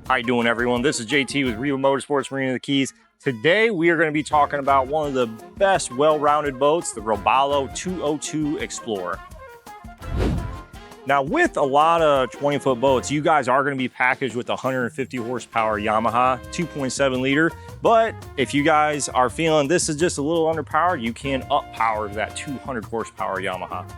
How you doing, everyone? This is JT with RIVA Motorsports Marine of the Keys. Today we are going to be talking about one of the best well-rounded boats, the Robalo 202 Explorer. Now, with a lot of 20-foot boats, you guys are going to be packaged with a 150 horsepower Yamaha 2.7 liter. But if you guys are feeling this is just a little underpowered, you can up power to that 200 horsepower Yamaha.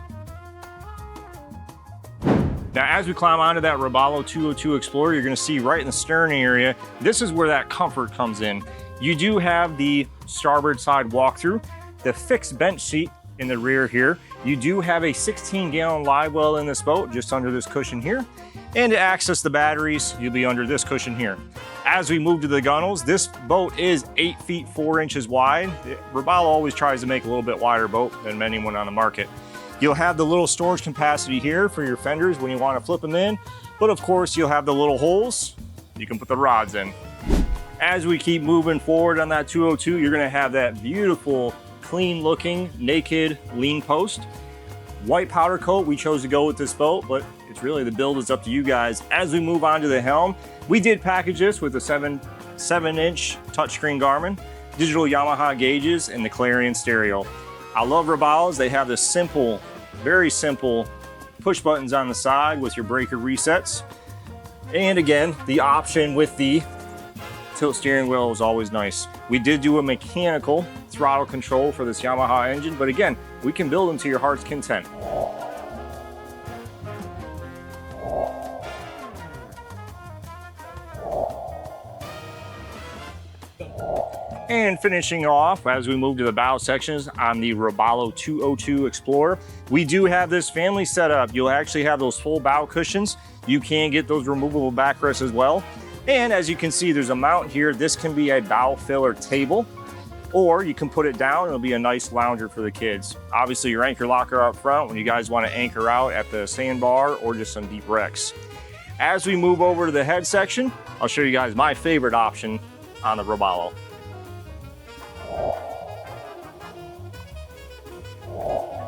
Now, as we climb onto that Robalo 202 Explorer, you're going to see right in the stern area, this is where that comfort comes in. You do have the starboard side walkthrough, the fixed bench seat in the rear here. You do have a 16-gallon live well in this boat, just under this cushion here. And to access the batteries, you'll be under this cushion here. As we move to the gunnels, this boat is 8 feet 4 inches wide. Robalo always tries to make a little bit wider boat than anyone on the market. You'll have the little storage capacity here for your fenders when you want to flip them in. But of course, you'll have the little holes you can put the rods in. As we keep moving forward on that 202, you're going to have that beautiful, clean looking, naked lean post. White powder coat, we chose to go with this boat, but it's really the build is up to you guys. As we move on to the helm, we did package this with a 7-inch touchscreen Garmin, digital Yamaha gauges, and the Clarion stereo. I love Robalos. They have this simple, very simple push buttons on the side with your breaker resets. And again, the option with the tilt steering wheel is always nice. We did do a mechanical throttle control for this Yamaha engine, but again, we can build them to your heart's content. And finishing off, as we move to the bow sections on the Robalo 202 Explorer, we do have this family setup. You'll actually have those full bow cushions. You can get those removable backrests as well. And as you can see, there's a mount here. This can be a bow filler table, or you can put it down. It'll be a nice lounger for the kids. Obviously, your anchor locker up front when you guys want to anchor out at the sandbar or just some deep wrecks. As we move over to the head section, I'll show you guys my favorite option on the Robalo.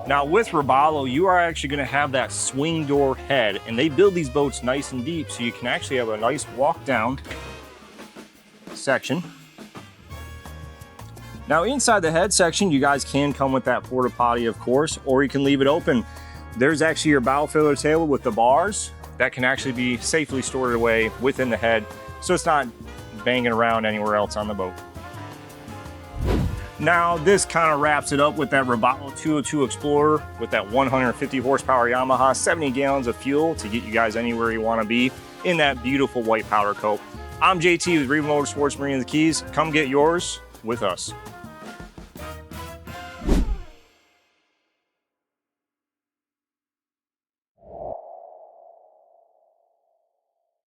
Now with Robalo, you are actually going to have that swing door head, and they build these boats nice and deep, so you can actually have a nice walk down section. Now inside the head section, you guys can come with that porta potty, of course, or you can leave it open. There's actually your bow filler table with the bars that can actually be safely stored away within the head, so it's not banging around anywhere else on the boat. Now, this kind of wraps it up with that Robalo 202 Explorer with that 150 horsepower Yamaha, 70 gallons of fuel to get you guys anywhere you want to be in that beautiful white powder coat. I'm JT with RIVA Motorsports Marine of the Keys. Come get yours with us.